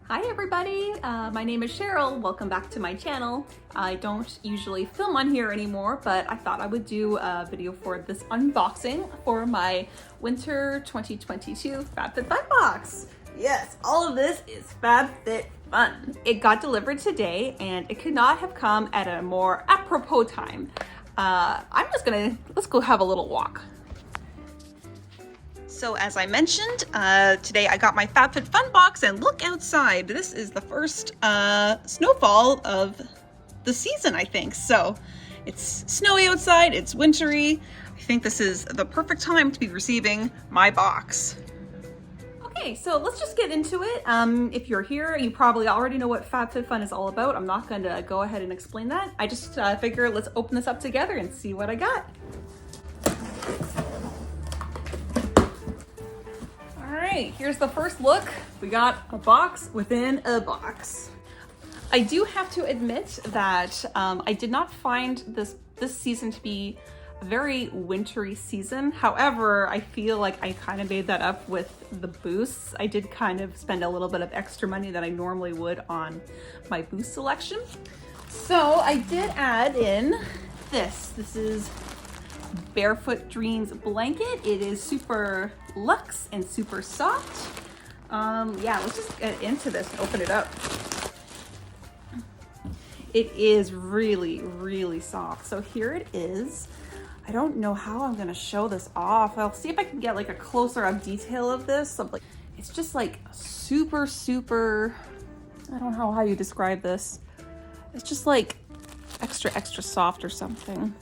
Hi everybody, my name is Cheryl. Welcome back to my channel. I don't usually film on here anymore, but I thought I would do a video for this unboxing for my Winter 2022 FabFitFun box. Yes, all of this is FabFitFun. It got delivered today and it could not have come at a more apropos time. Let's go have a little walk. So as I mentioned, today I got my FabFitFun box and look outside. This is the first snowfall of the season, I think. So it's snowy outside, it's wintry. I think this is the perfect time to be receiving my box. Okay, so let's just get into it. If you're here, you probably already know what FabFitFun is all about. I'm not going to go ahead and explain that. I just figure let's open this up together and see what I got. Alright, here's the first look. We got a box within a box. I do have to admit that I did not find this season to be a very wintry season. However, I feel like I kind of made that up with the boosts. I did kind of spend a little bit of extra money than I normally would on my boost selection. So I did add in this. This is Barefoot Dreams blanket. It is super luxe and super soft. Yeah, let's just get into this and open it up. It is really, really soft. So here it is. I don't know how I'm gonna show this off. I'll see if I can get like a closer up detail of this. It's just like super, super, I don't know how you describe this. It's just like extra, extra soft or something.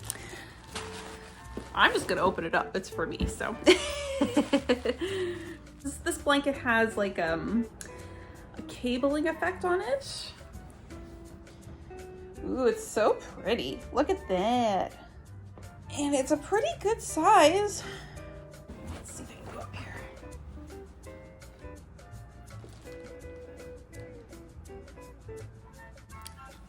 I'm just gonna open it up. It's for me, so. This blanket has like a cabling effect on it. Ooh, it's so pretty. Look at that. And it's a pretty good size. Let's see if I can go up here.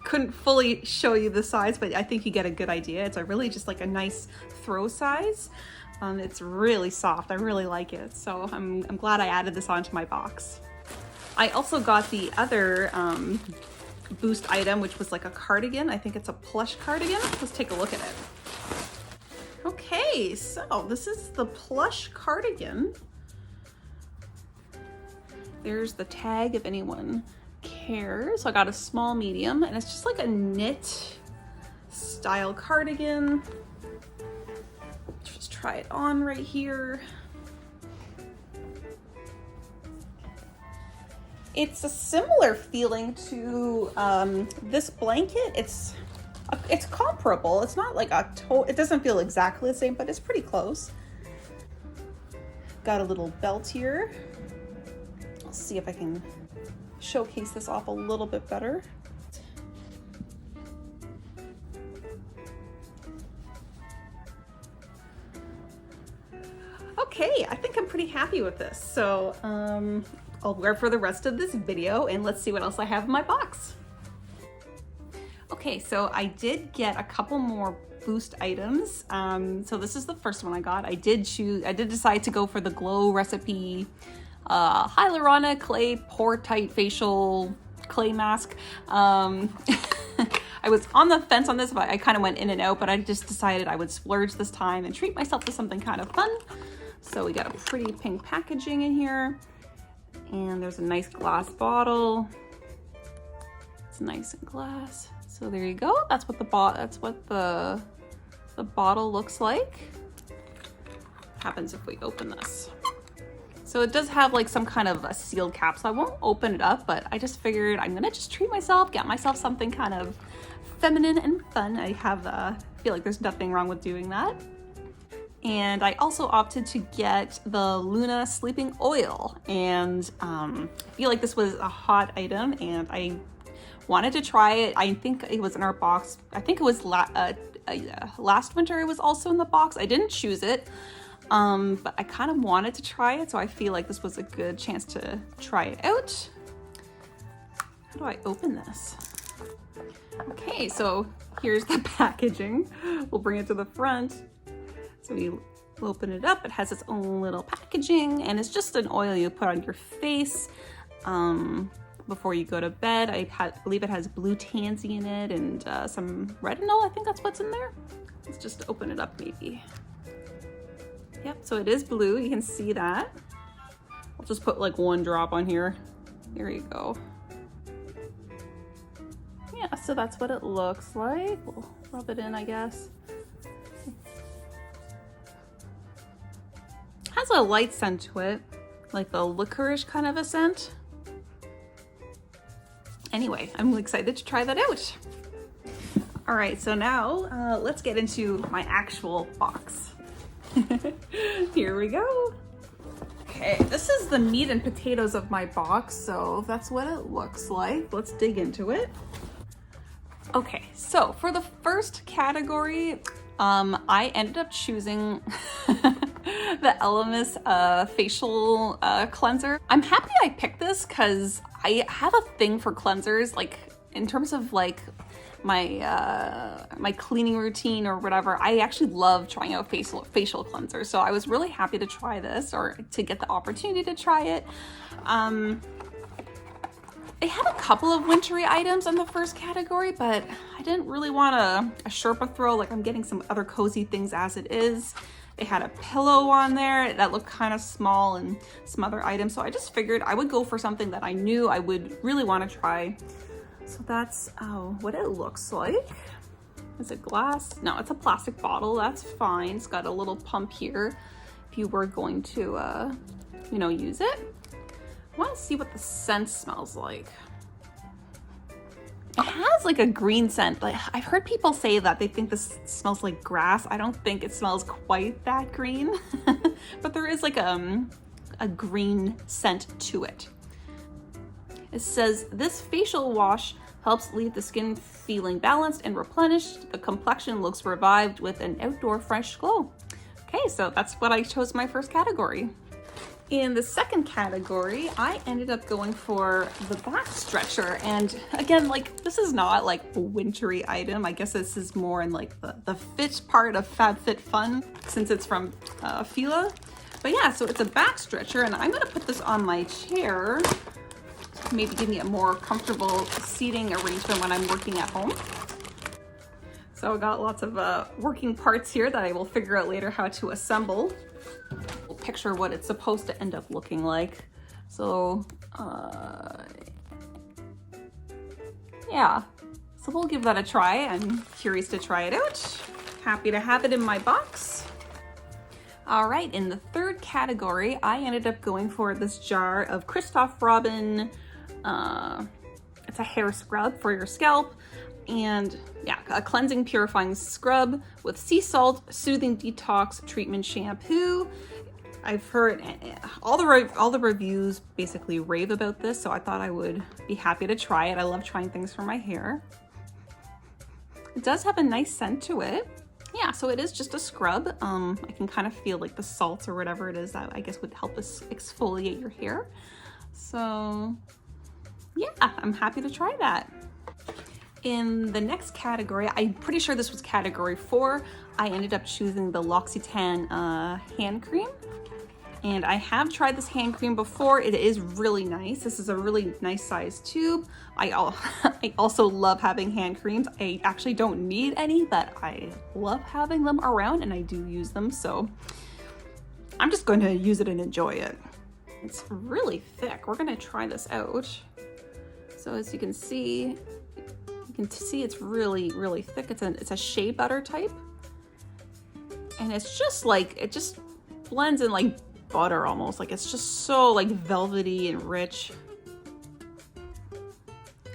Couldn't fully show you the size, but I think you get a good idea. It's a really just like a nice throw size. It's really soft. I really like it. So I'm glad I added this onto my box. I also got the other boost item, which was like a cardigan. I think it's a plush cardigan. Let's take a look at it. Okay, so this is the plush cardigan. There's the tag if anyone cares. So I got a small, medium, and it's just like a knit style cardigan. Just try it on right here. It's a similar feeling to this blanket. It's comparable. It's not like it doesn't feel exactly the same, but it's pretty close. Got a little belt here. Let's see if I can showcase this off a little bit better. Okay, I think I'm pretty happy with this. So I'll wear it for the rest of this video and let's see what else I have in my box. Okay, so I did get a couple more boost items. So this is the first one I got. I did decide to go for the Glow Recipe Hyaluronic Clay Pore Tight Facial Clay Mask. I was on the fence on this, but I kind of went in and out, but I just decided I would splurge this time and treat myself to something kind of fun. So we got a pretty pink packaging in here, and there's a nice glass bottle. It's nice and glass. So there you go. That's what the bottle looks like. What happens if we open this? So it does have like some kind of a sealed cap, so I won't open it up, but I just figured I'm gonna just treat myself, get myself something kind of feminine and fun. I feel like there's nothing wrong with doing that. And I also opted to get the Luna Sleeping Oil, and I feel like this was a hot item and I wanted to try it. I think it was in our box. I think it was last winter it was also in the box. I didn't choose it, but I kind of wanted to try it, so I feel like this was a good chance to try it out. How do I open this? Okay, so here's the packaging. We'll bring it to the front. So we open it up. It has its own little packaging, and it's just an oil you put on your face. before you go to bed. I believe it has blue tansy in it and some retinol. I think that's what's in there. Let's just open it up maybe. Yep, so it is blue. You can see that. I'll just put like 1 drop on here. Here you go. Yeah, so that's what it looks like. We'll rub it in, I guess. Has a light scent to it, like a licorice kind of a scent. Anyway, I'm excited to try that out. All right, so now let's get into my actual box. Here we go. Okay, this is the meat and potatoes of my box, so that's what it looks like. Let's dig into it. Okay, so for the first category, I ended up choosing the Elemis facial cleanser. I'm happy I picked this because I have a thing for cleansers, like in terms of like my cleaning routine or whatever. I actually love trying out facial cleansers, so I was really happy to try this, or to get the opportunity to try it. They had a couple of wintry items in the first category, but I didn't really want a Sherpa throw. Like, I'm getting some other cozy things as it is. They had a pillow on there that looked kind of small and some other items. So I just figured I would go for something that I knew I would really want to try. So that's what it looks like. Is it glass? No, it's a plastic bottle. That's fine. It's got a little pump here if you were going to, you know, use it. I want to see what the scent smells like. It has like a green scent. Like, I've heard people say that they think this smells like grass. I don't think it smells quite that green, but there is like a green scent to it. It says this facial wash helps leave the skin feeling balanced and replenished. The complexion looks revived with an outdoor fresh glow. Okay, so that's what I chose my first category. In the second category, I ended up going for the back stretcher. And again, like, this is not like a wintry item. I guess this is more in like the fit part of FabFitFun, since it's from Fila. But yeah, so it's a back stretcher, and I'm gonna put this on my chair, maybe give me a more comfortable seating arrangement when I'm working at home. So I got lots of working parts here that I will figure out later how to assemble. Picture what it's supposed to end up looking like. So yeah, so we'll give that a try. I'm curious to try it out. Happy to have it in my box. All right, in the third category, I ended up going for this jar of Christoph Robin. It's a hair scrub for your scalp. And yeah, a cleansing purifying scrub with sea salt, soothing detox treatment shampoo. I've heard all the reviews basically rave about this, so I thought I would be happy to try it. I love trying things for my hair. It does have a nice scent to it. Yeah, so it is just a scrub. I can kind of feel like the salts or whatever it is that I guess would help us exfoliate your hair. So yeah, I'm happy to try that. In the next category, I'm pretty sure this was category 4, I ended up choosing the L'Occitane hand cream. And I have tried this hand cream before. It is really nice. This is a really nice size tube. I also love having hand creams. I actually don't need any, but I love having them around, and I do use them. So I'm just going to use it and enjoy it. It's really thick. We're going to try this out. So as you can see it's really, really thick. It's a shea butter type. And it's just like, it just blends in like butter almost. Like, it's just so like velvety and rich.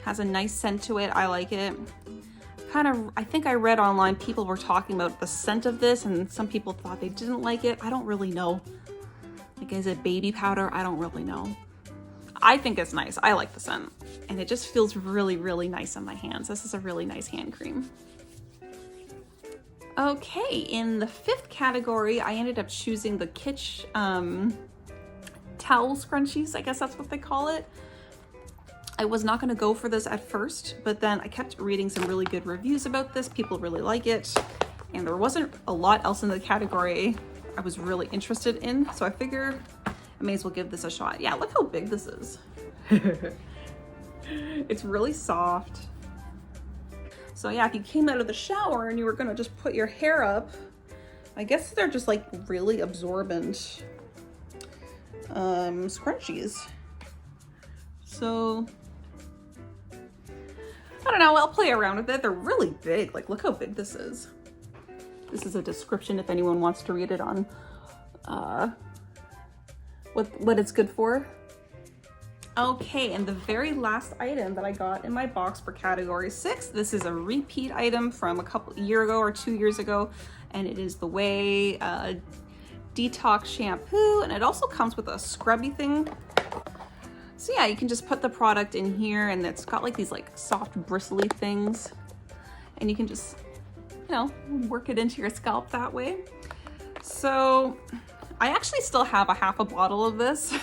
Has a nice scent to it. I like it. I think I read online people were talking about the scent of this, and some people thought they didn't like it. I don't really know. Like, is it baby powder? I don't really know. I think it's nice. I like the scent, and it just feels really, really nice on my hands. This is a really nice hand cream. Okay, in the 5th category, I ended up choosing the Kitsch towel scrunchies. I guess that's what they call it. I was not going to go for this at first, but then I kept reading some really good reviews about this. People really like it, and there wasn't a lot else in the category I was really interested in, so I figured I may as well give this a shot. Yeah, look how big this is. It's really soft. So yeah, if you came out of the shower and you were gonna just put your hair up, I guess they're just like really absorbent scrunchies. So I don't know, I'll play around with it. They're really big. Like, look how big this is. This is a description if anyone wants to read it on what it's good for. Okay, and the very last item that I got in my box for category 6, this is a repeat item from a year ago or 2 years ago, and it is the Way Detox Shampoo, and it also comes with a scrubby thing. So yeah, you can just put the product in here, and it's got like these like soft bristly things, and you can just, you know, work it into your scalp that way. So I actually still have a half a bottle of this,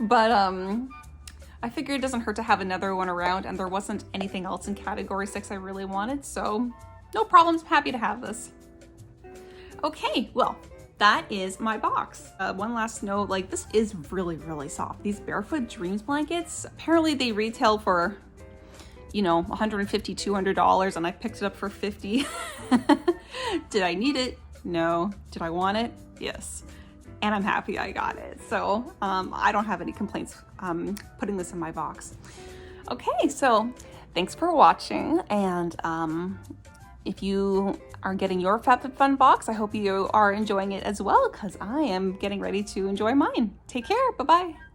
but I figured it doesn't hurt to have another one around, and there wasn't anything else in category 6 I really wanted, so no problems, I'm happy to have this. Okay, well, that is my box. One last note, like, this is really, really soft. These Barefoot Dreams blankets, apparently they retail for, you know, $150, $200, and I picked it up for $50. Did I need it? No. Did I want it? Yes. And I'm happy I got it. So I don't have any complaints putting this in my box. Okay, so thanks for watching, and if you are getting your FabFitFun box, I hope you are enjoying it as well, because I am getting ready to enjoy mine. Take care. Bye-bye.